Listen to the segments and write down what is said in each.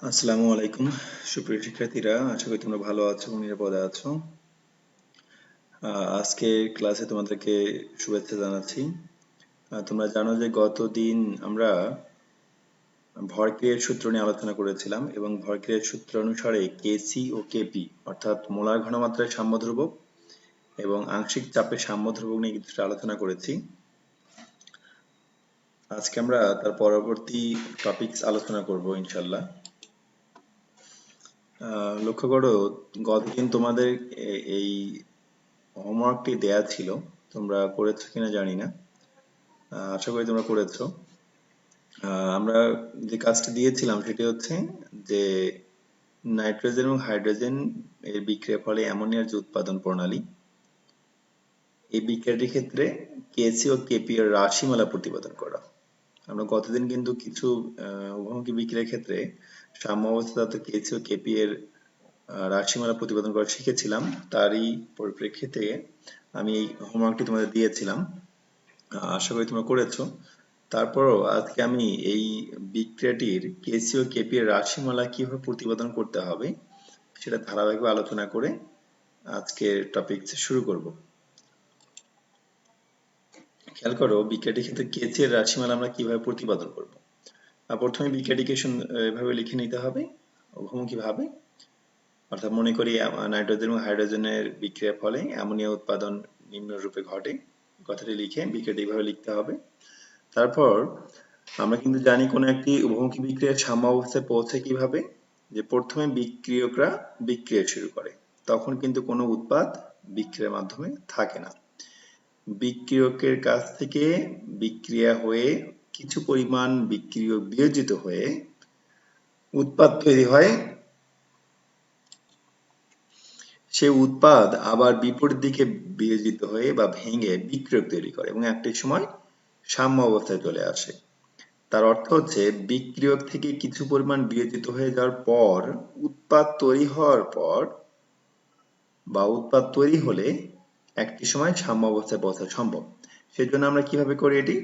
আসসালামু আলাইকুম সুপ্রিয় শিক্ষার্থীরা, আশা করি তোমরা ভালো আছো এবং নিরাপদে আছো। আজকের ক্লাসে তোমাদেরকে শুভেচ্ছা জানাচ্ছি। তোমরা জানো যে গতদিন আমরা ভরক্রিয়ার সূত্র নিয়ে আলোচনা করেছিলাম এবং ভরক্রিয়ার সূত্র অনুসারে কেসি ও কেপি অর্থাৎ মোলার ঘনমাত্রার সাম্যধ্রুবক এবং আংশিক চাপের সাম্যধ্রুবক নিয়ে কিছুটা আলোচনা করেছি। আজকে আমরা তার পরবর্তী টপিকস আলোচনা করব ইনশাল্লাহ। লক্ষ্য করো, গতদিন তোমাদের এই হোমওয়ার্কটি দেয়া ছিল, তোমরা করেছো কিনা জানি না, আশা করি তোমরা করেছো। আমরা যে কাজটি দিয়েছিলাম সেটি হচ্ছে যে নাইট্রোজেন এবং হাইড্রোজেন এর বিক্রিয়ার ফলে অ্যামোনিয়ার যে উৎপাদন প্রণালী, এই বিক্রিয়াটির ক্ষেত্রে কেসি ও কেপি এর রাশিমালা প্রতিপাদন করা। আমরা গতদিন কিন্তু কিছু উভমুখী বিক্রিয়ার ক্ষেত্রে সাম্য অবস্থাতে কেসি ও কেপি এর রাশিমালা প্রতিপাদন করা শিখেছিলাম। তারই পরিপ্রেক্ষিতে আমি এই হোমওয়ার্কটি তোমাদের দিয়েছিলাম, আশা করি তোমরা করেছো। তারপরও আজকে আমি এই বিক্রিয়াটির কেসি ও কেপি এর রাশিমালা কিভাবে প্রতিপাদন করতে হবে সেটা ধারাবাহিকভাবে আলোচনা করে আজকের টপিক শুরু করব। খেয়াল করো, বিক্রিয়াটির ক্ষেত্রে কেসি এর রাশিমালা আমরা কিভাবে প্রতিপাদন করব। প্রথমে বিক্রিয়াটিকে এভাবে লিখে নিতে হবে উভমুখী ভাবে, অর্থাৎ মনে করি নাইট্রোজেন এবং হাইড্রোজেনের বিক্রিয়ার ফলে অ্যামোনিয়া উৎপাদন নিম্নরূপে ঘটে। কথাটি লিখে বিক্রিয়াটি এইভাবে লিখতে হবে। তারপর আমরা কিন্তু জানি কোনো একটি উভমুখী বিক্রিয়ার সাম্য অবস্থায় পৌঁছে কিভাবে, যে প্রথমে বিক্রিয়করা বিক্রিয়া শুরু করে, তখন কিন্তু কোনো উৎপাদ বিক্রিয়ার মাধ্যমে থাকে না। বিক্রিয়কের কাছ থেকে বিক্রিয়া হয়ে কিছু পরিমাণ বিক্রিয়ক বিয়োজিত হয়ে উৎপাদ তৈরি হয়। সে উৎপাদ আবার বিপরীত দিকে বিয়োজিত হয়ে বা ভেঙে বিক্রিয়ক তৈরি করে এবং একটি সময় সাম্য অবস্থায় চলে আসে। তার অর্থ হচ্ছে বিক্রিয়ক থেকে কিছু পরিমাণ বিয়োজিত হয়ে যাওয়ার পর উৎপাদ তৈরি হওয়ার পর বা উৎপাদ তৈরি হলে একটি সময় সাম্য অবস্থায় পৌঁছা সম্ভব। সেজন্য আমরা কিভাবে করি এটি,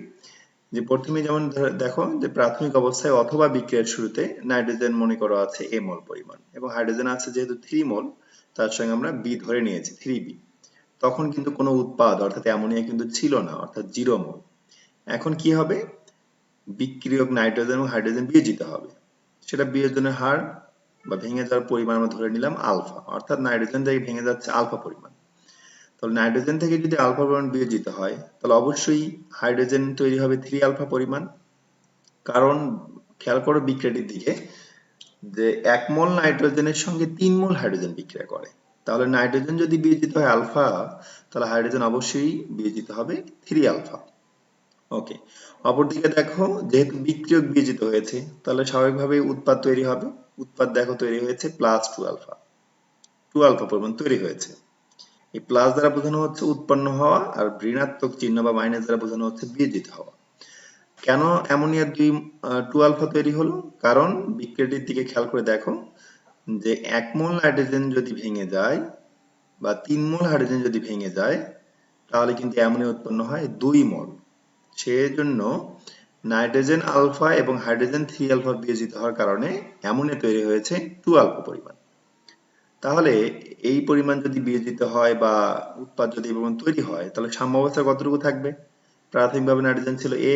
যে প্রথমে যেমন দেখো যে প্রাথমিক অবস্থায় অথবা বিক্রিয়ার শুরুতে নাইট্রোজেন মনে করা আছে a মোল পরিমাণ এবং হাইড্রোজেন আছে যেহেতু 3 মোল, তার সঙ্গে আমরা বি ধরে নিয়েছি 3b। তখন কিন্তু কোনো উৎপাদ অর্থাৎ অ্যামোনিয়া কিন্তু ছিল না, অর্থাৎ 0 মোল। এখন কি হবে, বিক্রিয়ক নাইট্রোজেন এবং হাইড্রোজেন বিয়োজিত হবে। সেটা বিয়োজনের হার বা ভেঙে যাওয়ার পরিমাণ আমরা ধরে নিলাম আলফা, অর্থাৎ নাইট্রোজেন থেকে ভেঙে যাচ্ছে আলফা পরিমাণ। তাহলে নাইট্রোজেন থেকে যদি আলফা পরিমাণ বিয়োজিত হয় তাহলে অবশ্যই হাইড্রোজেন তৈরি হবে 3 আলফা পরিমাণ। কারণ খেয়াল করো বিক্রিয়াটির দিকে, যে 1 মোল নাইট্রোজেনের সঙ্গে 3 মোল হাইড্রোজেন বিক্রিয়া করে। তাহলে নাইট্রোজেন যদি বিয়োজিত হয় আলফা, তাহলে হাইড্রোজেন অবশ্যই বিয়োজিত হবে 3 আলফা। ওকে, অপরদিকে দেখো যেহেতু বিক্রিয়ক বিয়োজিত হয়েছে তাহলে স্বাভাবিকভাবেই উৎপাদ তৈরি হবে। উৎপাদ দেখো তৈরি হয়েছে প্লাস 2 আলফা, 2 আলফা পরিমাণ তৈরি হয়েছে। এই প্লাস দ্বারা বোঝানো হচ্ছে উৎপন্ন হওয়া, আর ঋণাত্মক চিহ্ন বা মাইনাস দ্বারা বোঝানো হচ্ছে বিয়োজিত হওয়া। কেন অ্যামোনিয়ার 2 আলফা তৈরি হলো, কারণ বিক্রিয়াটির দিকে খেয়াল করে দেখো যে 1 মোল নাইট্রোজেন যদি ভেঙে যায় বা 3 মোল হাইড্রোজেন যদি ভেঙে যায় তাহলে কিন্তু অ্যামোনিয়া উৎপন্ন হয় 2 মোল। সেজন্য নাইট্রোজেন আলফা এবং হাইড্রোজেন 3 আলফা বিয়োজিত হওয়ার কারণে অ্যামোনিয়া তৈরি হয়েছে 2 আলফা পরিমাণ। তাহলে এই পরিমাণ যদি বিয়োজিত হয় বা উৎপাদ যদি এই পরিমাণ তৈরি হয় তাহলে সাম্য অবস্থা কতটুকু থাকবে, প্রাথমিকভাবে নাইট্রোজেন ছিল a,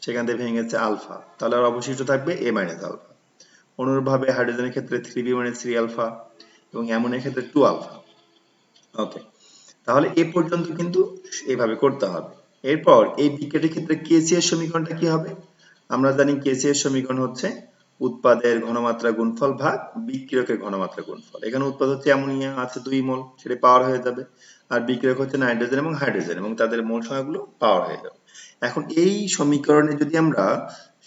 সেখান থেকে ভেঙে গেছে আলফা, তাহলে আর অবশিষ্ট থাকবে a মাইনাস আলফা। অনুরূপভাবে হাইড্রোজেনের ক্ষেত্রে 3b মাইনাস 3 আলফা এবং অ্যামোনিয়ার ক্ষেত্রে 2 আলফা। ওকে, তাহলে এ পর্যন্ত কিন্তু এইভাবে করতে হবে। এরপর এই বিক্রিয়াটির ক্ষেত্রে কেসি এর সমীকরণটা কি হবে, আমরা জানি কেসি এর সমীকরণ হচ্ছে উৎপাদের ঘনমাত্রা গুণফল ভাগ বিক্রিয়কের ঘনমাত্রা গুণফল। এখানে উৎপাদ হচ্ছে অ্যামোনিয়া আছে 2 মোল, সেটা পাওয়ার হয়ে যাবে, আর বিক্রিয়ক হচ্ছে নাইট্রোজেন এবং হাইড্রোজেন এবং তাদের মোল সংখ্যাগুলো পাওয়ার হয়ে যাবে। এখন এই সমীকরণে যদি আমরা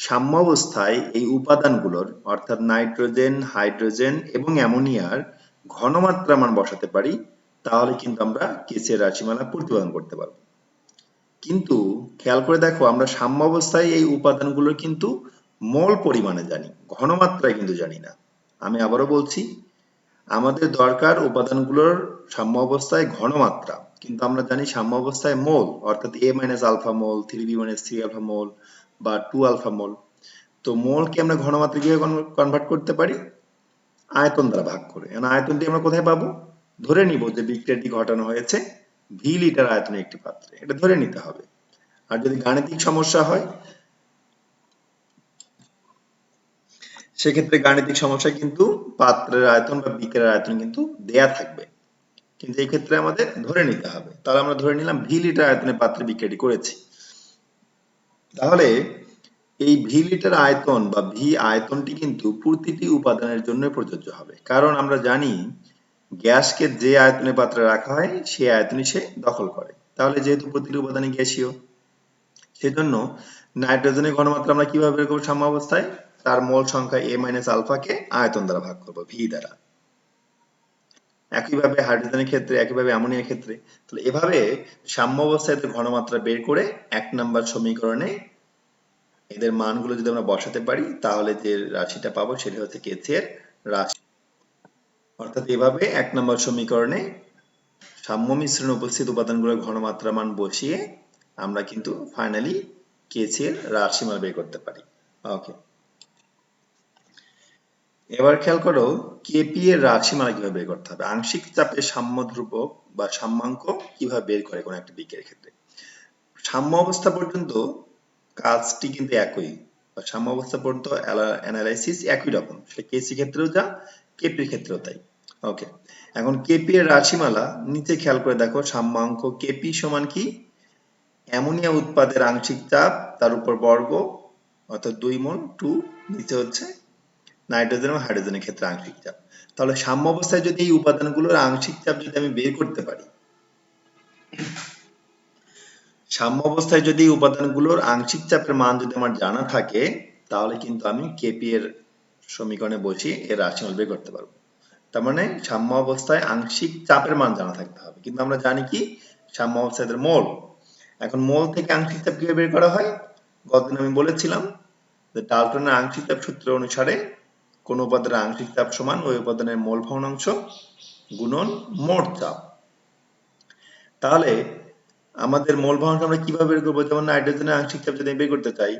সাম্য অবস্থায় এই উপাদানগুলোর অর্থাৎ নাইট্রোজেন, হাইড্রোজেন এবং অ্যামোনিয়ার ঘনমাত্রা মান বসাতে পারি তাহলে কিন্তু আমরা কেসি এর রাশিমালা প্রতিপাদন করতে পারবো। কিন্তু খেয়াল করে দেখো আমরা সাম্য অবস্থায় এই উপাদানগুলোর কিন্তু মোল পরিমাণে জানি, ঘনমাত্রায় কিন্তু জানি না। আমি আবারও বলছি, আমাদের দরকার উপাদানগুলোর সাম্য অবস্থায় ঘনমাত্রা, কিন্তু আমরা জানি সাম্য অবস্থায় মোল, অর্থাৎ a minus alpha mole, 3b minus 3 alpha mole বা 2 আলফা মোল। তো মোলকে আমরা ঘনমাত্রা কিভাবে কনভার্ট করতে পারি, আয়তন দ্বারা ভাগ করে। এখন আয়তনটি আমরা কোথায় পাবো? ধরে নিব যে বিক্রিয়াটি ঘটানো হয়েছে ভি লিটার আয়তনের একটি পাত্রে, এটা ধরে নিতে হবে। আর যদি গাণিতিক সমস্যা হয় সেক্ষেত্রে গাণিতিক সমস্যায় কিন্তু পাত্রের আয়তন বা বিক্রিয়ার আয়তন কিন্তু দেয়া থাকবে, কিন্তু এই ক্ষেত্রে আমাদের ধরে নিতে হবে। তাহলে আমরা ধরে নিলাম ভি লিটার আয়তনের পাত্রে বিক্রিয়াটি করেছি। তাহলে এই ভি লিটার আয়তন বা ভি আয়তনটি কিন্তু প্রতিটি উপাদানের জন্য প্রযোজ্য হবে, কারণ আমরা জানি গ্যাসকে যে আয়তনের পাত্রে রাখা হয় সেই আয়তনই সে দখল করে। তাহলে যেহেতু প্রতিটি উপাদানই গ্যাসীয়, সেজন্য নাইট্রোজেনের ঘনমাত্রা আমরা কিভাবে বের করব? সাম্য অবস্থায় তার মোল সংখ্যা a মাইনাস আলফাকে আয়তন দ্বারা ভাগ করব, ভি দ্বারা। একইভাবে হাইড্রোজেনের ক্ষেত্রে, একইভাবে অ্যামোনিয়ার ক্ষেত্রে। তাহলে এভাবে সাম্য অবস্থায় ঘনমাত্রা বের করে 1 নম্বর সমীকরণে এদের মানগুলো যদি আমরা বসাতে পারি তাহলে যে রাশিটা পাবো সেটা হচ্ছে কেসি এর রাশি। অর্থাৎ এভাবে 1 নম্বর সমীকরণে সাম্য মিশ্রণে উপস্থিত উপাদানগুলোর ঘনমাত্রা মান বসিয়ে আমরা কিন্তু ফাইনালি কেসি এর রাশিমালা বের করতে পারি। ওকে, এবার খেয়াল করো কেপি এর রাশিমালা কিভাবে বের করতে হবে। আংশিক চাপের সাম্য ধ্রুবক বা সাম্যাঙ্ক কিভাবে বের করে কোন একটা বিক্রিয়ার ক্ষেত্রে। সাম্য অবস্থা পর্যন্ত কাজটি কিন্তু একই, বা সাম্য অবস্থা পর্যন্ত অ্যানালাইসিস একই রকম, সেটা কেসি ক্ষেত্রেও যা, কেপির ক্ষেত্রেও তাই। ওকে, এখন কেপি এর রাশিমালা নিচে খেয়াল করে দেখো, সাম্যাঙ্ক কেপি সমান কি? অ্যামোনিয়া উৎপাদের আংশিক চাপ তার উপর বর্গ, অর্থাৎ 2 মোল 2, নিচে হচ্ছে নাইট্রোজেন এবং হাইড্রোজেনের ক্ষেত্রে আংশিক চাপ। তাহলে সাম্য অবস্থায় যদি এই উপাদানগুলোর আংশিক চাপ যদি আমি বের করতে পারি, সাম্য অবস্থায় যদি উপাদানগুলোর আংশিক চাপের মান যদি আমার জানা থাকে তাহলে কিন্তু আমি কেপি এর সমীকরণে বসিয়ে এর রাশিমালা বের করতে পারবো। তার মানে সাম্য অবস্থায় আংশিক চাপের মান জানা থাকতে হবে, কিন্তু আমরা জানি কি সাম্য অবস্থায় এদের মোল। এখন মোল থেকে আংশিক চাপ কিভাবে বের করা হয়? গতদিন আমি বলেছিলাম যে ডাল্টনের আংশিক চাপ সূত্র অনুসারে কোন উপাদানের আংশিক চাপ সমান ওই উপাদানের মোল ভগ্নাংশ গুণন মোট চাপ। তাহলে আমাদের মোল ভগ্নাংশ আমরা কিভাবে বের করবো? যেমন নাইট্রোজেনের আংশিক চাপ যদি বের করতে চাই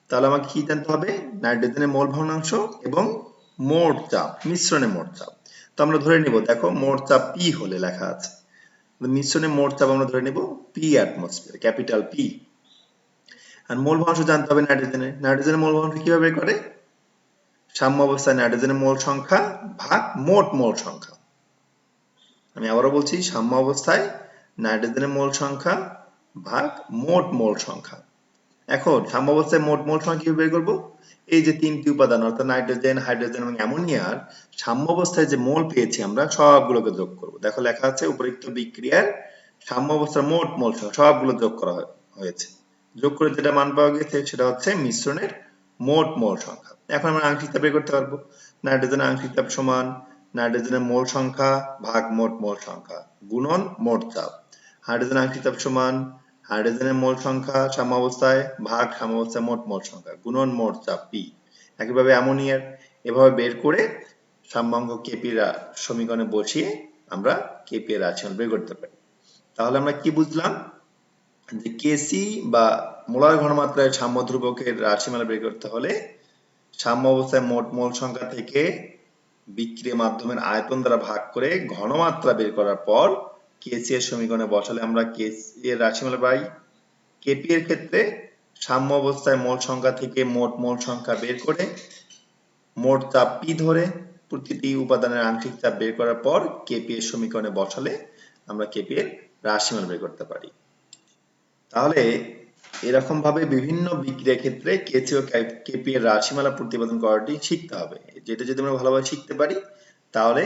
তাহলে আমাকে কি জানতে হবে? নাইট্রোজেনের মোল ভগ্নাংশ এবং মোট চাপ, মিশ্রণে মোট চাপ। তো আমরা ধরে নিব, দেখো মোট চাপ পি হলে লেখা আছে, মিশ্রণে মোট চাপ আমরা ধরে নিব পি অ্যাটমসফিয়ার, ক্যাপিটাল পি। আর মোল ভগ্নাংশ জানতে হবে নাইট্রোজেনের মোল ভগ্নাংশ কিভাবে বের করে? সাম্য অবস্থায় নাইট্রোজেনের মোল সংখ্যা ভাগ মোট মোল সংখ্যা। আমি আবারও বলছি, সাম্য অবস্থায় নাইট্রোজেনের মোল সংখ্যা ভাগ মোট মোল সংখ্যা। এখন সাম্য অবস্থায় মোট মোল সংখ্যা কিভাবে বের করব? এই যে তিনটি উপাদান অর্থাৎ নাইট্রোজেন, হাইড্রোজেন এবং অ্যামোনিয়ার সাম্য অবস্থায় যে মোল পেয়েছি আমরা সবগুলোকে যোগ করব। দেখো লেখা আছে উপরিক্ত বিক্রিয়ার সাম্য অবস্থার মোট মোল সংখ্যা সবগুলো যোগ করা হয়েছে। যোগ করে যেটা মান পাওয়া গেছে সেটা হচ্ছে মিশ্রণের মোট মোল সংখ্যা। এখন আমরা আংশিক চাপ বের করতে পারবো। নাইট্রোজেনের আংশিক চাপ সমান নাইট্রোজেনের মোল সংখ্যা ভাগ মোট মোল সংখ্যা গুণন মোট চাপ। হাইড্রোজেন আংশিক চাপ সমান হাইড্রোজেনের মোল সংখ্যা সাম্য অবস্থায় ভাগ সাম্য অবস্থায় মোট মোল সংখ্যা গুণন মোট চাপ পি। একইভাবে অ্যামোনিয়ার এভাবে বের করে সাম্যাঙ্ক কেপি সমীকরণে বসিয়ে আমরা কেপি এর রাশিমালা বের করতে পারি। তাহলে আমরা কি বুঝলাম? যে কেসি বা মোলার ঘনমাত্রায় সাম্য ধ্রুবকের রাশিমালা বের করতে হলে সাম্য অবস্থায় মোট মোল সংখ্যা থেকে বিক্রিয়া মাধ্যমের আয়তন দ্বারা ভাগ করে ঘনমাত্রা বের করার পর কেসি এর সমীকরণে বসালে আমরা কেসি এর রাশিমালা পাই। কেপি এর ক্ষেত্রে সাম্য অবস্থায় মোল সংখ্যা থেকে মোট মোল সংখ্যা বের করে মোট চাপ পি ধরে প্রতিটি উপাদানের আংশিক চাপ বের করার পর কেপি এর সমীকরণে বসালে আমরা কেপি এর রাশিমালা বের করতে পারি। তাহলে এরকম ভাবে বিভিন্ন বিক্রিয়া ক্ষেত্রে কেসি ও কেপি এর রাশিমালা প্রতিপাদন করাটি শিখতে হবে। যেটা যদি আমরা ভালোভাবে শিখতে পারি তাহলে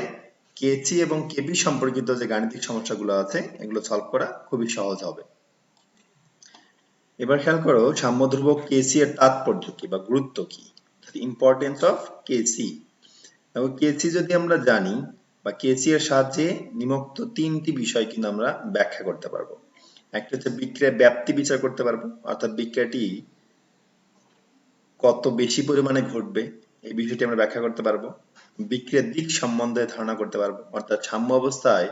কেসি এবং কেপি সম্পর্কিত যে গাণিতিক সমস্যাগুলো আছে এগুলো সলভ করা খুবই সহজ হবে। এবার খেয়াল করো সাম্য ধ্রুবক কেসি এর তাৎপর্য কি বা গুরুত্ব কি, ইম্পর্টেন্স অফ কেসি। এবং কেসি যদি আমরা জানি বা কেসি এর সাহায্যে নিম্নোক্ত তিনটি বিষয় কিন্তু আমরা ব্যাখ্যা করতে পারবো। একটা হচ্ছে বিক্রিয়ার ব্যাপ্তি বিচার করতে পারবো, অর্থাৎ বিক্রিয়াটি কত বেশি পরিমাণে ঘটবে এই বিষয়টি আমরা ব্যাখ্যা করতে পারবো। বিক্রিয়ার দিক সম্বন্ধে ধারণা করতে পারবো, অর্থাৎ সাম্য অবস্থায়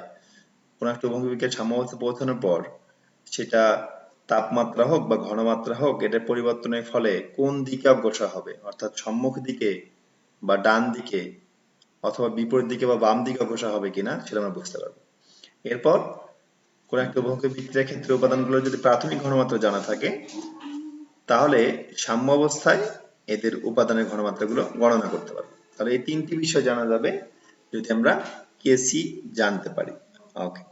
কোন একটা উভঙ্গ বিক্রিয়া সাম্য অবস্থায় পৌঁছানোর পর সেটা তাপমাত্রা হোক বা ঘনমাত্রা হোক এটার পরিবর্তনের ফলে কোন দিকে অগ্রসর হবে, অর্থাৎ সম্মুখ দিকে বা ডান দিকে অথবা বিপরীত দিকে বা বাম দিকে অগ্রসর হবে কিনা সেটা আমরা বুঝতে পারবো। এরপর কোন একটা উভয়মুখী বিক্রিয়ার ক্ষেত্রে উপাদানগুলোর যদি প্রাথমিক ঘনমাত্রা জানা থাকে তাহলে সাম্য অবস্থায় এদের উপাদানের ঘনমাত্রাগুলো গণনা করতে পারবো। তাহলে এই তিনটি বিষয় জানা যাবে যদি আমরা কেসি জানতে পারি। ওকে,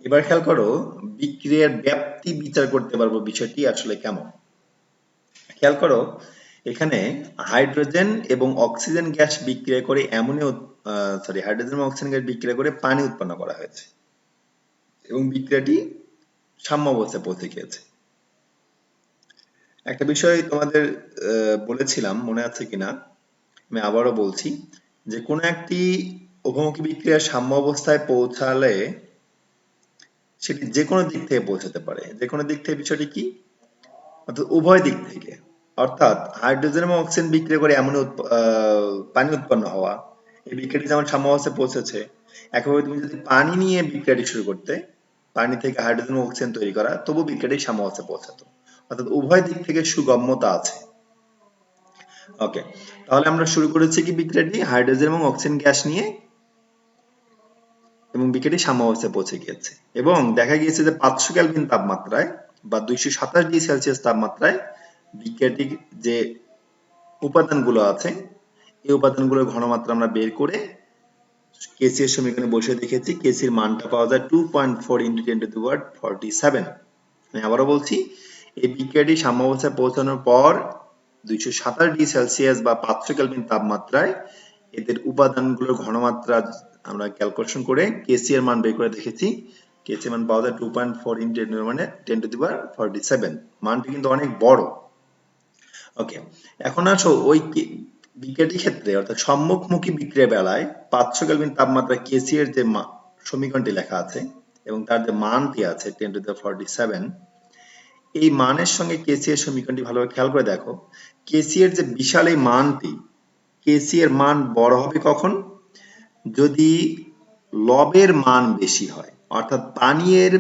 এবার খেয়াল করো বিক্রিয়ার ব্যাপ্তি বিচার করতে পারবো বিষয়টি আসলে কেমন। খেয়াল করো এখানে হাইড্রোজেন এবং অক্সিজেন গ্যাস বিক্রিয়া করে হাইড্রোজেন এবং অক্সিজেন গ্যাস বিক্রিয়া করে পানি উৎপন্ন করা হয়েছে এবং বিক্রিয়াটি সাম্য অবস্থায় পৌঁছে গিয়েছে। একটা বিষয় তোমাদের বলেছিলাম, মনে আছে কিনা আমি আবারও বলছি, যে কোনো একটি উভয়মুখী বিক্রিয়ার সাম্য অবস্থায় পৌঁছালে সেটি যে কোনো দিক থেকে পৌঁছাতে পারে। যে কোনো দিক থেকে বিষয়টি কি, অর্থাৎ উভয় দিক থেকে। অর্থাৎ হাইড্রোজেন এবং অক্সিজেন বিক্রিয়া করে এমন পানি উৎপন্ন হওয়া, এই বিক্রিয়াটি যেমন সাম্য অবস্থায় পৌঁছেছে, একইভাবে তুমি যদি পানি নিয়ে বিক্রিয়াটি শুরু করতে, পানি থেকে হাইড্রোজেন এবং অক্সিজেন তৈরি করা, তবু বিক্রিয়াটি সাম্য অবস্থায় পৌঁছাতো। অর্থাৎ উভয় দিক থেকে সুগম্যতা আছে। ওকে, তাহলে আমরা শুরু করেছি কি বিক্রিয়াটি হাইড্রোজেন এবং অক্সিজেন গ্যাস নিয়ে, এবং বিক্রিয়াটি সাম্য অবস্থায় পৌঁছে গিয়েছে এবং দেখা গিয়েছে যে 500 কেলভিন তাপমাত্রায় বা 227 ডিগ্রি সেলসিয়াস তাপমাত্রায় বিক্রিয়াটির যে উপাদানগুলো আছে এই উপাদানগুলোর ঘনমাত্রা আমরা বের করে কেসি এর সমীকরণে বসে দেখেছি। কেসি এর মানটা পাওয়া যায় 2.4 × 10⁻47। আমি আবারও বলছি, এই বিক্রিয়াটি সাম্য অবস্থায় পৌঁছানোর পর 227 ডিগ্রি সেলসিয়াস বা 500 কেলভিন তাপমাত্রায় এদের উপাদানগুলোর ঘনমাত্রা আমরা ক্যালকুলেশন করে কেসি এর মান বের করে দেখেছি। কেসি এর মান পাওয়া যায় 2.4 × 10⁻47। মানটি কিন্তু অনেক বড়। ওকে, এখন আসো ওই বিক্রিয়াটির ক্ষেত্রে অর্থাৎ সম্মুখমুখী বিক্রিয়া বেলায় 500 কেলভিন তাপমাত্রায় কেসি এর যে সমীকরণটি লেখা আছে এবং তার যে মানটি আছে 10⁻47, এই মানের সঙ্গে কেসি এর সমীকরণটি ভালোভাবে খেয়াল করে দেখো। কেসি এর যে বিশাল এই মানটি, কেসি এর মান বড় হবে কখন? যদি লবের মান বেশি হয়, অর্থাৎ পানির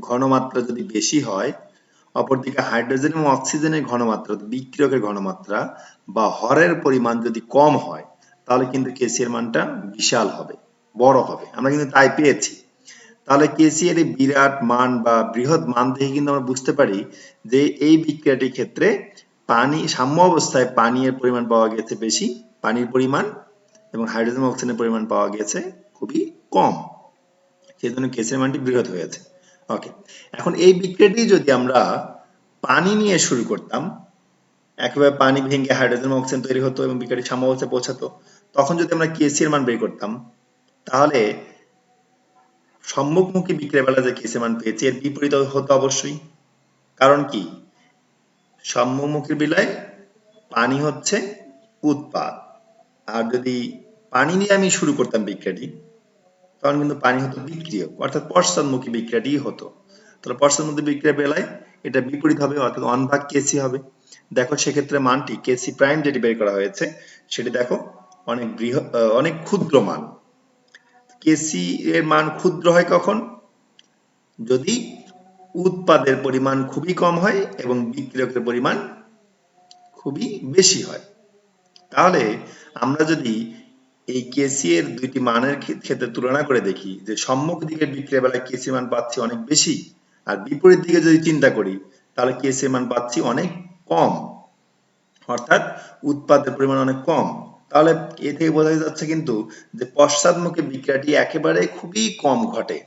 ঘনমাত্রা যদি বেশি হয়, অপরদিকে হাইড্রোজেন এবং অক্সিজেনের ঘনমাত্রা, বিক্রিয়কের ঘনমাত্রা বা হরের পরিমাণ যদি কম হয়, তাহলে কিন্তু কেসি এর মানটা বিশাল হবে, বড় হবে। আমরা কিন্তু তাই পেয়েছি। তাহলে কেসি এর বিরাট মান বা বৃহৎ মান দেখে কিন্তু আমরা বুঝতে পারি যে এই বিক্রিয়াটির ক্ষেত্রে পানি সাম্য অবস্থায় পানির পরিমাণ পাওয়া গেছে বেশি, পানির পরিমাণ, এবং হাইড্রোজেন অক্সিজেনের পরিমাণ পাওয়া গেছে খুবই কম, সেজন্য কেসি এর মানটি বৃহৎ হয়েছে। ওকে, এখন এই বিক্রিয়াটি যদি আমরা পানি নিয়ে শুরু করতাম, একেবারে পানি ভেঙে হাইড্রোজেন অক্সিজেন তৈরি হতো এবং বিক্রিয়াটি সাম্য অবস্থায় পৌঁছাতো, তখন যদি আমরা কেসি এর মান বের করতাম, তাহলে সম্মুখমুখী বিক্রিয়া বেলা যে কেসি এর মান পেয়েছি এর বিপরীত হতো অবশ্যই। কারণ কি, সম্মুখমুখী বেলায় পানি হচ্ছে উৎপাদ, আর যদি পানি নিয়ে আমি শুরু করতাম বিক্রিয়াটি, তখন কিন্তু পানি হতো বিক্রিয়ক, অর্থাৎ পশ্চাৎমুখী বিক্রিয়াটি হতো। তাহলে পশ্চাৎমুখী বিক্রিয়া বেলায় এটা বিপরীত হবে, অর্থাৎ 1 ভাগ কেসি হবে। দেখো সেক্ষেত্রে মানটি কেসি প্রাইম যেটি বের করা হয়েছে সেটি দেখো অনেক বৃহৎ, অনেক ক্ষুদ্র মান। কেসি এর মান ক্ষুদ্র হয় কখন? যদি উৎপাদের পরিমাণ খুবই কম হয় এবং বিক্রিয়কের পরিমাণ খুবই বেশি হয়। তাহলে আমরা যদি এই কেসি এর দুইটি মানের ক্ষেত্রে তুলনা করে দেখি যে সম্মুখ দিকের বিক্রিয়া বেলায় কেসি মান পাচ্ছি অনেক বেশি, আর বিপরীত দিকে যদি চিন্তা করি তাহলে কেসি মান পাচ্ছি অনেক কম, অর্থাৎ উৎপাদের পরিমাণ অনেক কম। তাহলে এ থেকে বোঝা যাচ্ছে কিন্তু যে পশ্চাৎমুখী বিক্রিয়াটি একেবারে খুবই কম ঘটে,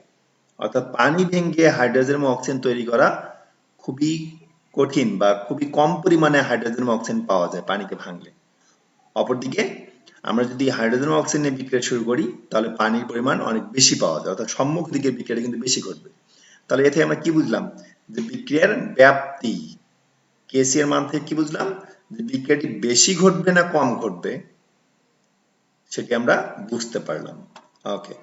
অর্থাৎ পানি ভেঙে হাইড্রোজেন এবং অক্সিজেন তৈরি করা খুবই কঠিন বা খুবই কম পরিমাণে হাইড্রোজেন এবং অক্সিজেন পাওয়া যায় পানিকে ভাঙলে। অপরদিকে আমরা যদি হাইড্রোজেন ও অক্সিজেন নিয়ে বিক্রিয়া শুরু করি তাহলে পানির পরিমাণ অনেক বেশি পাওয়া যায়, অর্থাৎ সম্মুখ দিকের বিক্রিয়াটা কিন্তু বেশি ঘটবে। তাহলে এতে আমরা কি বুঝলাম, যে বিক্রিয়ার ব্যাপ্তি, কেসি এর মান থেকে কি বুঝলাম, যে বিক্রিয়াটি বেশি ঘটবে না কম ঘটবে সেটি আমরা বুঝতে পারলাম। ওকে,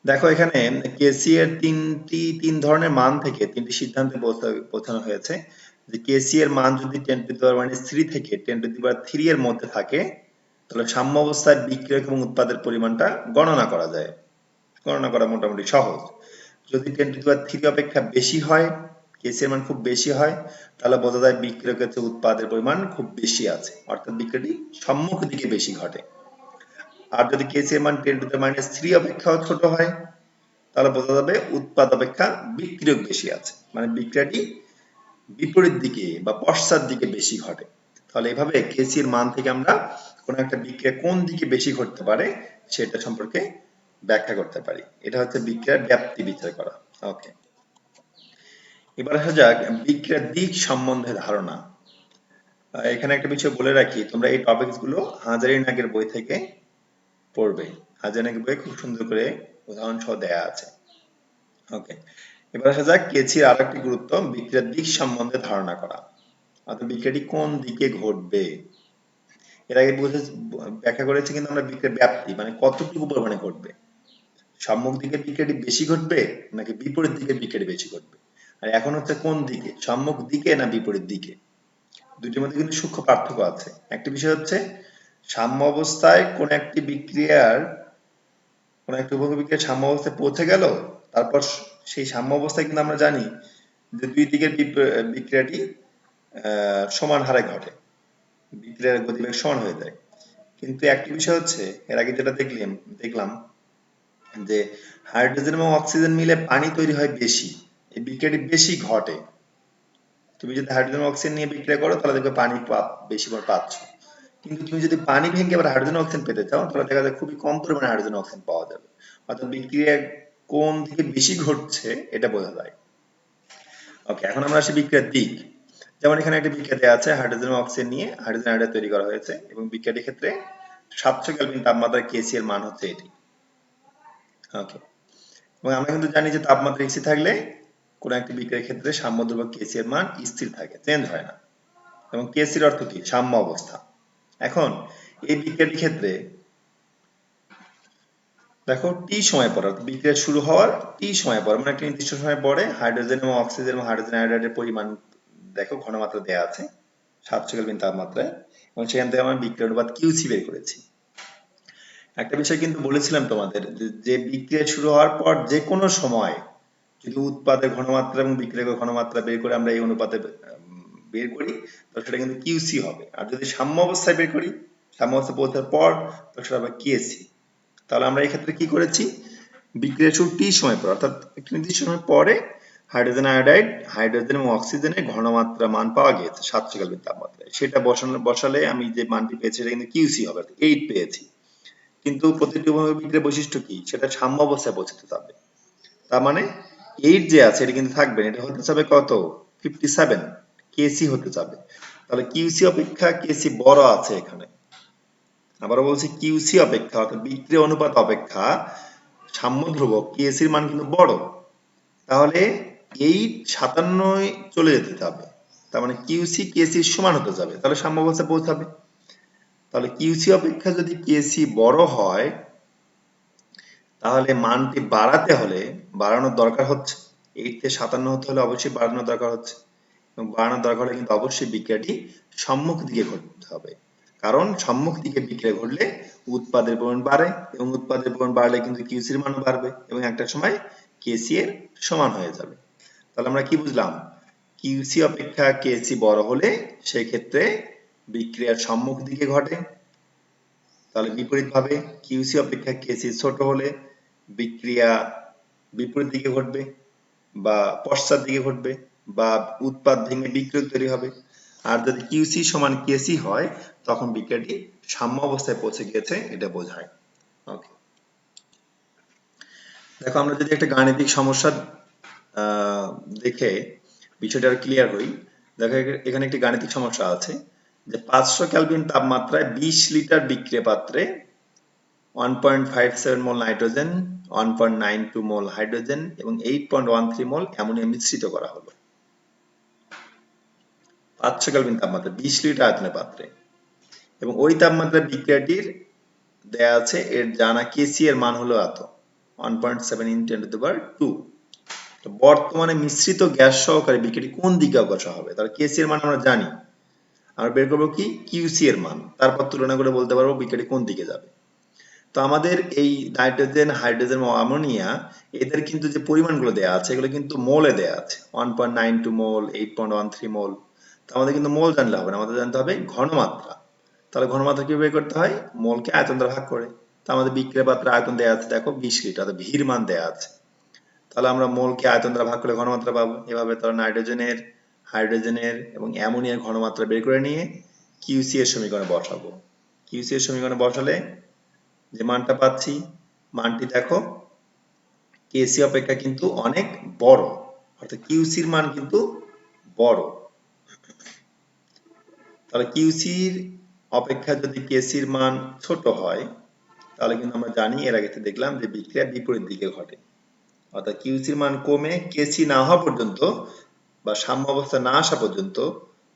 দেখো এখানে কেসি এর তিন ধরনের মান থেকে তিনটি সিদ্ধান্তে পৌঁছানো হয়েছে। যে কেসি এর মান যদি 10⁻³ থেকে 10⁻³ এর মধ্যে থাকে তাহলে সাম্য অবস্থায় বিক্রিয়ক এবং উৎপাদের পরিমাণটা গণনা করা যায়। গণনা করা মোটামুটি সহজ। যদি 10⁻³ অপেক্ষা বেশি হয় কেসি এর মান খুব বেশি হয়, তাহলে বোঝা যায় বিক্রিয়কের ক্ষেত্রে উৎপাদের পরিমাণ খুব বেশি আছে, অর্থাৎ বিক্রিয়াটি সম্মুখ দিকে বেশি ঘটে। আর যদি কেসি এর মান 10⁻³ অপেক্ষাও ছোট হয়, তাহলে বোঝা যাবে উৎপাদ অপেক্ষা বিক্রিয়ক বেশি আছে, মানে বিক্রিয়াটি বিপরীত দিকে বা পশ্চাৎ দিকে বেশি ঘটে। তাহলে এভাবে কেসি এর মান থেকে আমরা কোন একটা বিক্রিয়া কোন দিকে বেশি ঘটতে পারে সেটা সম্পর্কে ব্যাখ্যা করতে পারি। এটা হচ্ছে বিক্রিয়ার ব্যাপ্তি বিচার করা। ওকে, এবার আসা যাক বিক্রিয়ার দিক সম্বন্ধে ধারণা। এখানে একটা বিষয় বলে রাখি, তোমরা এই টপিকস গুলো হাজারী নাগের বই থেকে পড়বে। হাজারী নাগের বই খুব সুন্দর করে উদাহরণ সহ দেয়া আছে। ওকে, এবার আসা যাক কেসির আর একটি গুরুত্ব, বিক্রিয়ার দিক সম্বন্ধে ধারণা করা, অর্থাৎ বিক্রিয়াটি কোন দিকে ঘটবে। এর আগে ব্যাখ্যা করেছি কিন্তু আমরা বিক্রিয়ার ব্যাপ্তি, মানে কতটুকু পরিমাণে ঘটবে, সম্মুখ দিকের বিক্রিয়াটি বেশি ঘটবে নাকি বিপরীত দিকের বিক্রিয়াটি বেশি ঘটবে। আর এখন হচ্ছে কোন দিকে, সম্মুখ দিকে না বিপরীত দিকে, দুটির মধ্যে কিন্তু সূক্ষ্ম পার্থক্য আছে। একটি বিষয় হচ্ছে সাম্য অবস্থায় কোন একটি বিক্রিয়ার কোন একটি উভয় বিক্রিয়া সাম্য অবস্থায় পৌঁছে গেল, তারপর সেই সাম্য অবস্থায় কিন্তু আমরা জানি যে দুই দিকের বিক্রিয়াটি সমান হারে ঘটে, বিক্রিয়ার গতিবেগ সমান হয়ে যায়। কিন্তু একটি বিষয় হচ্ছে, এর আগে যেটা দেখলাম যে হাইড্রোজেন এবং অক্সিজেন মিলে পানি তৈরি হয় বেশি, এই বিক্রিয়াটি বেশি ঘটে। তুমি যদি হাইড্রোজেন অক্সিজেন নিয়ে বিক্রিয়া করো তাহলে দেখবে পানি বেশি করে পাচ্ছ, কিন্তু তুমি যদি পানি ভেঙে আবার হাইড্রোজেন অক্সিজেন পেতে চাও তাহলে দেখা যায় খুবই কম পরিমাণে হাইড্রোজেন অক্সিজেন পাওয়া যাবে। অর্থাৎ বিক্রিয়া কোন দিকে বেশি ঘটছে এটা বোঝা যায়। ওকে, এখন আমরা আসি বিক্রিয়ার দিক। যেমন এখানে একটা বিক্রিয়া দেওয়া আছে, হাইড্রোজেন এবং অক্সিজেন নিয়ে হাইড্রোজেন আয়োডাইড তৈরি করা হয়েছে এবং বিক্রিয়াটির ক্ষেত্রে 700 কেলভিন তাপমাত্রায় কেসি এর মান হচ্ছে এটি। ওকে, এবং আমরা কিন্তু জানি যে তাপমাত্রা এসি থাকলে কোন একটি বিক্রিয়ার ক্ষেত্রে সাম্য ধ্রুবক কেসি এর মান স্থির থাকে, চেঞ্জ হয় না। এবং কেসির অর্থ কি, সাম্য অবস্থা। এখন এই বিক্রিয়াটির ক্ষেত্রে দেখো টি সময় পর, বিক্রিয়া শুরু হওয়ার টি সময় পর, মানে একটা নির্দিষ্ট সময় পরে হাইড্রোজেন এবং অক্সিজেন এবং হাইড্রোজেন আয়োডাইডের পরিমাণ দেখো ঘনমাত্রা দেওয়া আছে 700 কেলভিন তাপমাত্রায়, এবং সেখান থেকে আমরা বিক্রিয়া অনুপাত কিউসি বের করেছি। একটা বিষয় কিন্তু বলেছিলাম তোমাদের যে বিক্রিয়া শুরু হওয়ার পর যে কোনো সময় যদি উৎপাদের ঘনমাত্রা এবং বিক্রিয়কের ঘনমাত্রা বের করে আমরা এই অনুপাতে বের করি তো সেটা কিন্তু কিউসি হবে। আর যদি সাম্য অবস্থায় বের করি, সাম্য অবস্থায় পৌঁছার পর, তো সেটা হবে কেসি। তাহলে আমরা এই ক্ষেত্রে কি করেছি, বিক্রিয়া শুরু টি সময় পর, অর্থাৎ একটি নির্দিষ্ট সময় পরে হাইড্রোজেন আয়োডাইড, হাইড্রোজেন এবং অক্সিজেনের ঘনমাত্রা মান পাওয়া গিয়েছে 700 কেলভিন তাপমাত্রায়, সেটা বসালে আমি যে মানটি পেয়েছি সেটা কিন্তু কিউসি হবে, 8 পেয়েছি। কিন্তু প্রতিটি উভয় বিক্রিয়ার বৈশিষ্ট্য কি, সেটা সাম্য অবস্থায় পৌঁছাতে হবে। তার মানে 8 যে আছে এটা কিন্তু থাকবে না, এটা হতে যাবে কত, 57 কেসি হতে যাবে। তাহলে কিউসি অপেক্ষা কেসি বড় আছে এখানে। আবারও বলছি কিউসি অপেক্ষা, অর্থাৎ বিক্রিয়া অনুপাত অপেক্ষা সাম্য ধ্রুবক কেসির মান কিন্তু বড়। তাহলে 57 চলে যেতে হবে, তার মানে কিউসি কেসির সমান হতে যাবে, তাহলে সাম্য অবস্থায় পৌঁছাবে। তাহলে কিউসি অপেক্ষা যদি কেসি বড় হয় তাহলে মানটি বাড়াতে হলে বাড়ানোর দরকার হচ্ছে, 8 থেকে 57 হতে হলে অবশ্যই বাড়ানোর দরকার হচ্ছে, এবং বাড়ানোর দরকার হলে কিন্তু অবশ্যই বিক্রিয়াটি সম্মুখ দিকে ঘটতে হবে, কারণ সম্মুখ দিকে বিক্রিয়া ঘটলে উৎপাদের পরিমাণ বাড়ে, এবং উৎপাদের পরিমাণ বাড়লে কিন্তু কিউসির মানও বাড়বে এবং একটা সময় কেসি এর সমান হয়ে যাবে। তাহলে আমরা কি বুঝলাম, কিউসি অপেক্ষা কেসি বড় হলে সেই ক্ষেত্রে বিক্রিয়ার সম্মুখ দিকে ঘটে, তাহলে বিপরীতভাবে কিউসি অপেক্ষা কেসি ছোট হলে বিক্রিয়া বিপরীত দিকে ঘটবে বা পশ্চাৎ দিকে ঘটবে বা উৎপাদ ভেঙে বিক্রিয়ক তৈরি হবে। আর যদি কিউসি সমান কেসি হয় তখন বিক্রিয়াটি সাম্য অবস্থায় পৌঁছে গিয়েছে, এটা বোঝায়। ওকে, দেখো আমরা যদি একটা গাণিতিক সমস্যা দেখে বিষয়টা আরো ক্লিয়ার হই। দেখো এখানে একটি গাণিতিক সমস্যা আছে যে 500 কেলভিন তাপমাত্রায় 20 লিটার বিক্রিয়া পাত্রে 1.57 মোল নাইট্রোজেন, 1.92 মোল হাইড্রোজেন এবং 8.13 মোল অ্যামোনিয়া মিশ্রিত করা হলো 500 কেলভিন তাপমাত্রা 20 লিটার আয়তনের পাত্রে, এবং ওই তাপমাত্রায় বিক্রিয়াটির দেয়া আছে এর জানা কেসি এর মান হলো এত, 1.7 × 10⁻²। তো বর্তমানে মিশ্রিত গ্যাস সহকারে বিক্রিয়াটি কোন দিকে অগ্রসর হবে, তাহলে কেসি এর মান আমরা জানি, আমরা বের করবো কি কিউসি এর মান, তারপর তুলনা করে বলতে পারবো বিক্রিয়াটি কোন দিকে যাবে। তো আমাদের এই নাইট্রোজেন, হাইড্রোজেন ও অ্যামোনিয়া এদের কিন্তু যে পরিমাণগুলো দেওয়া আছে এগুলো কিন্তু মোলে দেওয়া আছে 1.92 মোল, 8.13 মোল। তো আমাদের কিন্তু মোল জানলে হবে না, আমাদের জানতে হবে ঘনমাত্রা। তাহলে ঘনমাত্রা কিভাবে বের করতে হয়? মোলকে আয়তন দ্বারা ভাগ করে। তো আমাদের বিক্রিয়া পাত্রের আয়তন দেওয়া আছে দেখো 20 লিটার, ভির মান দেওয়া আছে। তাহলে আমরা মোলকে আয়তন দ্বারা ভাগ করলে ঘনমাত্রা পাবো। এভাবে তাহলে নাইট্রোজেনের, হাইড্রোজেনের এবং অ্যামোনিয়ার ঘনমাত্রা বের করে নিয়ে কিউসি এর সমীকরণে বসাবো। কিউসি এর সমীকরণে বসালে যে মানটা পাচ্ছি, মানটি দেখো কেসি অপেক্ষা কিন্তু অনেক বড়, অর্থাৎ কিউসির মান কিন্তু বড়। তাহলে কিউসির অপেক্ষা যদি কেসির মান ছোট হয় তাহলে কিন্তু আমরা জানি, এর আগে দেখলাম যে বিক্রিয়া বিপরীত দিকে ঘটে, অর্থাৎ কিউসির মান কমে কেসি না হওয়া পর্যন্ত বা সাম্য অবস্থা না আসা পর্যন্ত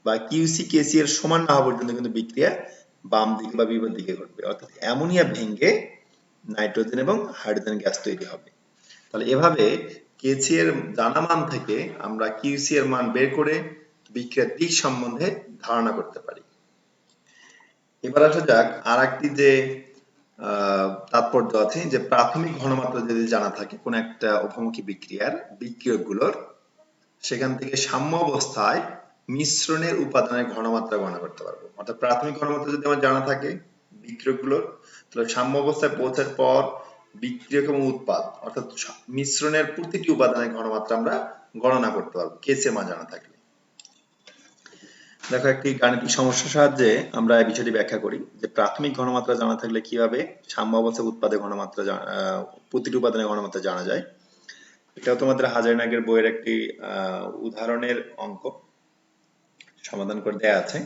বা কিউসি কেসি এর সমান না হওয়া পর্যন্ত কিন্তু বিক্রিয়া বাম দিকে বা বিপরীত দিকে ঘটবে, অর্থাৎ অ্যামোনিয়া ভেঙে নাইট্রোজেন এবং হাইড্রোজেন গ্যাস তৈরি হবে। তাহলে এভাবে কেসি এর জানা মান থেকে আমরা কিউসি এর মান বের করে বিক্রিয়ার দিক সম্বন্ধে ধারণা করতে পারি। এবার আসা যাক আর একটি যে তাৎপর্য আছে, যে প্রাথমিক ঘনমাত্রা যদি জানা থাকে কোন একটা উভমুখী বিক্রিয়ার বিক্রিয়কগুলোর, সেখান থেকে সাম্য অবস্থায় মিশ্রণের উপাদানের ঘনমাত্রা গণনা করতে পারবো। অর্থাৎ প্রাথমিক ঘনমাত্রা যদি আমার জানা থাকে বিক্রিয়কগুলোর, তাহলে সাম্য অবস্থায় পৌঁছার পর বিক্রিয়ক এবং উৎপাদ অর্থাৎ মিশ্রণের প্রতিটি উপাদানের ঘনমাত্রা আমরা গণনা করতে পারবো কেসি এর মান জানা থাকলে। দেখো একটি গাণিতিক সমস্যার সাহায্যে আমরা এই বিষয়টি ব্যাখ্যা করি যে প্রাথমিক ঘনমাত্রা জানা থাকলে কিভাবে সাম্য অবস্থায় উৎপাদের ঘনমাত্রা প্রতিটি উপাদানের ঘনমাত্রা জানা যায়। এটাও তোমাদের হাজারিনাগের বইয়ের একটি উদাহরণের অঙ্ক সমাধান করে দেয়া আছে।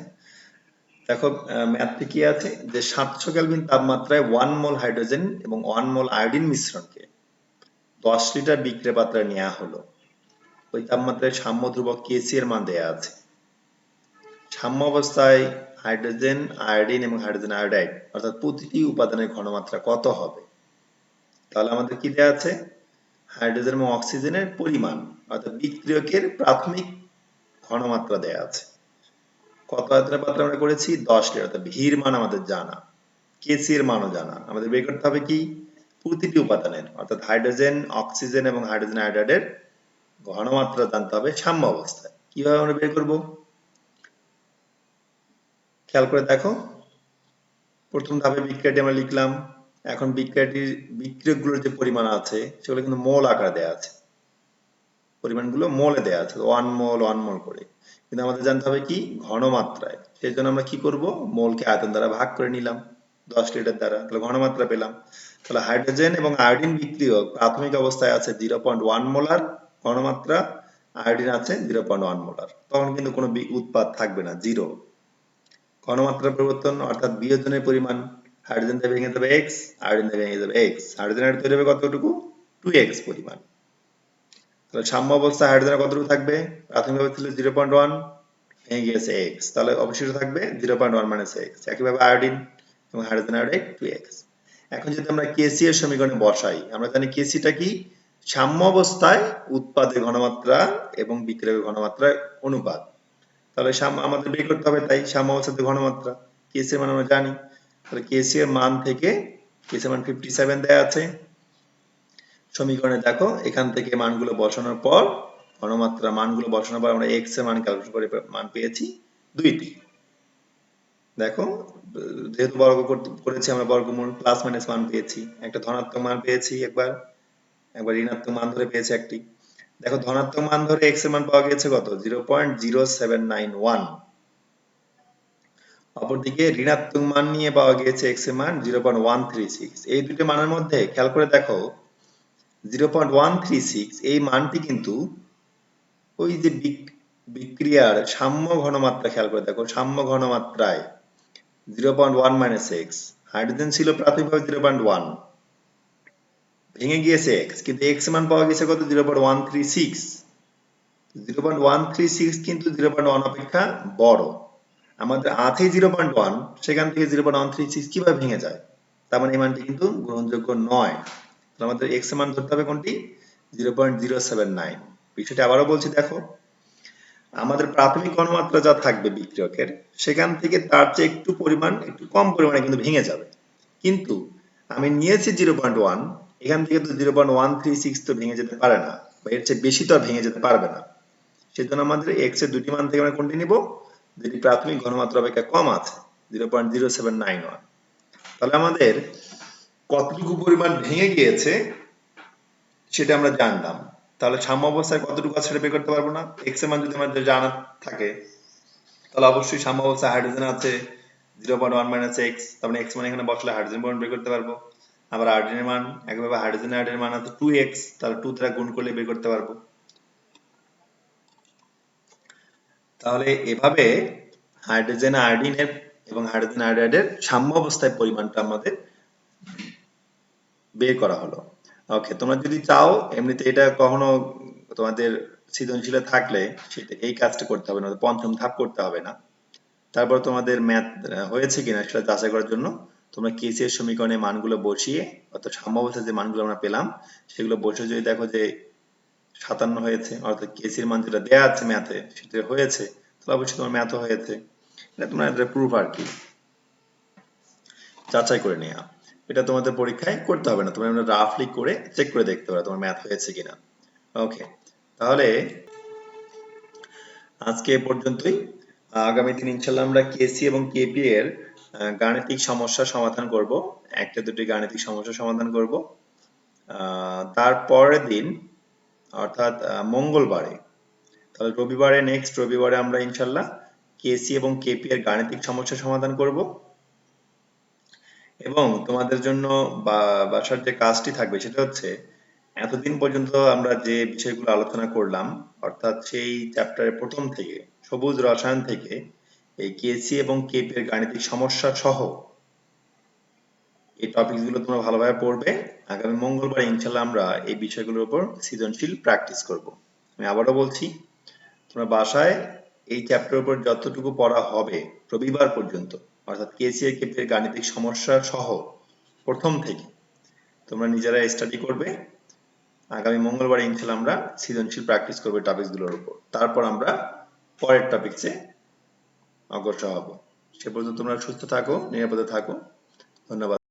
দেখো ম্যাথে কি আছে, যে 700 কেলভিন তাপমাত্রায় 1 মোল হাইড্রোজেন এবং 1 মোল আয়োডিন মিশ্রণকে 10 লিটার বিক্রিয়া পাত্রে নেওয়া হলো। ওই তাপমাত্রায় সাম্য ধ্রুবক কেসি এর মান দেয়া আছে। সাম্য অবস্থায় হাইড্রোজেন, আয়োডিন এবং হাইড্রোজেন আয়োডাইড অর্থাৎ প্রতিটি উপাদানের ঘনমাত্রা কত হবে? তাহলে আমাদের কি দেয়া আছে, হাইড্রোজেন এবং অক্সিজেনের পরিমাণ অর্থাৎ বিক্রিয়কের প্রাথমিক ঘনমাত্রা দেয়া আছে। কত আয়তনের পাত্রে আমরা করেছি? 10 লিটার, অর্থাৎ ভির মান আমাদের জানা, কেসি এর মানও জানা। আমাদের বের করতে হবে কি, প্রতিটি উপাদানের অর্থাৎ হাইড্রোজেন, অক্সিজেন এবং হাইড্রোজেন আয়োডাইডের ঘনমাত্রা জানতে হবে সাম্য অবস্থায়। কিভাবে আমরা বের করব? খেয়াল করে দেখো, প্রথম ধাপে বিক্রিয়াটি আমরা লিখলাম। এখন বিক্রিয়াটির বিক্রিয়কগুলোর যে পরিমাণ আছে সেগুলো কিন্তু মোল আকারে দেয়া আছে, পরিমাণগুলো মোলে দেয়া আছে 1 মোল 1 মোল করে, কিন্তু আমাদের জানতে হবে কি ঘনমাত্রায়। সেই জন্য আমরা কি করব, মোলকে আয়তন দ্বারা ভাগ করে নিলাম 10 লিটার দ্বারা, তাহলে ঘনমাত্রা পেলাম। তাহলে হাইড্রোজেন এবং আয়োডিন বিক্রিয়ক প্রাথমিক অবস্থায় আছে 0.1 মোলার ঘনমাত্রা, আয়োডিন আছে 0.1 মোলার, তখন কিন্তু কোনো উৎপাদ থাকবে না, জিরো। ঘনমাত্রার পরিবর্তন অর্থাৎ বিয়োজনের পরিমাণ, হাইড্রোজেন দিয়ে ভেঙে যাবে x, আয়োডিন দিয়ে ভেঙে যাবে x, হাইড্রোজেন আয়োডিন তৈরি হবে কতটুকু, 2x পরিমাণ। তাহলে সাম্য অবস্থায় হাইড্রোজেন কতটুকু থাকবে, প্রাথমিকভাবে ছিল 0.1, ভেঙে গিয়েছে x, তাহলে অবশিষ্ট থাকবে 0.1 মাইনাস x। একইভাবে আয়োডিন এবং হাইড্রোজেন আয়োডাইড 2x। এখন যদি আমরা কেসি এর সমীকরণে বসাই, আমরা জানি কেসিটা কি, সাম্য অবস্থায় উৎপাদের ঘনমাত্রা এবং বিক্রিয়কের ঘনমাত্রার অনুপাত। তাহলে আমাদের বের করতে হবে তাই সাম্য অবস্থাতে ঘনমাত্রা, কেসি এর মান আমরা জানি। তাহলে কেসি এর মান থেকে, কেসি এর মান 57 দেয়া আছে সমীকরণে। দেখো এখান থেকে মানগুলো বসানোর পর, ঘনমাত্রা মানগুলো বসানোর পর আমরা x এর মান ক্যালকুলেট করে মান পেয়েছি 2টি। দেখো যেহেতু বর্গ করেছি আমরা, বর্গমূল প্লাস মাইনাস মান পেয়েছি, একটা ধনাত্মক মান পেয়েছি, একবার ঋণাত্মক মান ধরে পেয়েছি একটি। দেখো ধনাত্মক মান ধরে x এর মান পাওয়া গেছে কত, 0.0791। অপরদিকে ঋণাত্মক মান নিয়ে পাওয়া গিয়েছে x এর মান 0.136। এই দুটো মানের মধ্যে খেয়াল করে দেখো 0.136 এই মানটি কিন্তু ওই যে বিক্রিয়ার সাম্য ঘনমাত্রা, খেয়াল করে দেখো সাম্য ঘনমাত্রায় 0.1 মাইনাস x, হাইড্রোজেন ছিল প্রাথমিকভাবে 0.1, ভেঙে গিয়েছে x, কিন্তু x মান পাওয়া গেছে কত, 0.136। 0.136 কিন্তু 0.1 অপেক্ষা বড়, আমাদের আছে 0.1, সেখান থেকে 0.136 কিভাবে ভেঙে যায়, তার মানে এই মানটি কিন্তু গ্রহণযোগ্য নয়। আমাদের x এর মান ধরতে হবে কোনটি, 0.079। বিষয়টি আবারও বলছি, দেখো আমাদের প্রাথমিক ঘনমাত্রা যা থাকবে বিক্রিয়কের, সেখান থেকে তার চেয়ে একটু কম পরিমাণে কিন্তু ভেঙে যাবে, কিন্তু আমি নিয়েছি 0.1, এখান থেকে তো 0.136 তো ভেঙে যেতে পারে না, বা এর চেয়ে বেশি তো আর ভেঙে যেতে পারবে না। সেজন্য আমাদের এক্স এর দুটি মান থেকে আমরা কোনটি নিব, যেটি প্রাথমিক ঘনমাত্রা অপেক্ষা কম আছে, 0.0791। তাহলে আমাদের কতটুকু পরিমাণ ভেঙে গিয়েছে সেটা আমরা জানলাম। তাহলে সাম্য অবস্থায় কতটুকু আছে সেটা বের করতে পারবো না? এক্স এর মান যদি আমাদের জানা থাকে, তাহলে অবশ্যই সাম্য অবস্থায় হাইড্রোজেন আছে 0.1 - x, তার মানে x মানে এখানে বসলে হাইড্রোজেন পরিমাণ বের করতে পারবো। আবার আয়োডিনের মান একইভাবে হাইড্রোজেনের মান আছে 2x, তাহলে 2 দ্বারা গুণ করলে বের করতে পারবো। তাহলে এভাবে হাইড্রোজেন আয়োডিনের এবং হাইড্রোজেন আয়োডাইডের সাম্য অবস্থায় পরিমাণটা আমাদের বের করা হলো। ওকে, তোমরা যদি চাও এমনিতে এটা কখনো তোমাদের সৃজনশীলে থাকলে সেটা এই কাজটা করতে হবে না, পঞ্চম ধাপ করতে হবে না। তারপর তোমাদের ম্যাথ হয়েছে কিনা সেটা যাচাই করার জন্য তোমরা কেসি এর সমীকরণে মানগুলো বসিয়ে, অর্থাৎ সাম্য অবস্থায় যে মানগুলো আমরা পেলাম সেগুলো বসে যদি দেখো যে 57 হয়েছে, অর্থাৎ কেসি এর মান যেটা দেয়া আছে ম্যাথে সেটা হয়েছে, তাহলে অবশ্যই তোমার ম্যাথও হয়েছে। এটা তোমরা প্রুফ আর কি, যাচাই করে নেওয়া। এটা তোমাদের পরীক্ষায় করতে হবে না, তোমরা রাফলি করে চেক করে দেখতে পারো তোমার ম্যাথ হয়েছে কিনা। ওকে, তাহলে আজকে এ পর্যন্তই। আগামী দিন ইনশাল্লাহ আমরা কেসি এবং কেপি এর গাণিতিক সমস্যা সমাধান করব, একটা দুটি গাণিতিক সমস্যা সমাধান করব। তারপরের দিন অর্থাৎ মঙ্গলবারে, তাহলে রবিবারে, নেক্সট রবিবারে আমরা ইনশাল্লাহ কেসি এবং কেপি এর গাণিতিক সমস্যা সমাধান করব। এবং তোমাদের জন্য বাসার যে কাজটি থাকবে সেটা হচ্ছে, এতদিন পর্যন্ত আমরা যে বিষয়গুলো আলোচনা করলাম, অর্থাৎ সেই চ্যাপ্টারের প্রথম থেকে সবুজ রসায়ন থেকে এই কেসি এবং কেপি এর গাণিতিক সমস্যা সহ এই টপিকগুলো তোমরা ভালোভাবে পড়বে। আগামী মঙ্গলবার ইনশাল্লাহ আমরা এই বিষয়গুলোর উপর সৃজনশীল প্র্যাকটিস করব। আমি আবারও বলছি, তোমরা বাসায় এই চ্যাপ্টারের উপর যতটুকু পড়া হবে রবিবার পর্যন্ত, অর্থাৎ কেসি আর কেপি এর গাণিতিক সমস্যা সহ প্রথম থেকে তোমরা নিজেরা স্টাডি করবে। আগামী মঙ্গলবার ইনশাল্লাহ আমরা সৃজনশীল প্র্যাকটিস করবো টপিকসগুলোর উপর, তারপর আমরা পরের টপিকসে অগ্রসর হব। সে পর্যন্ত তোমরা সুস্থ থাকো, নিরাপদে থাকো। ধন্যবাদ।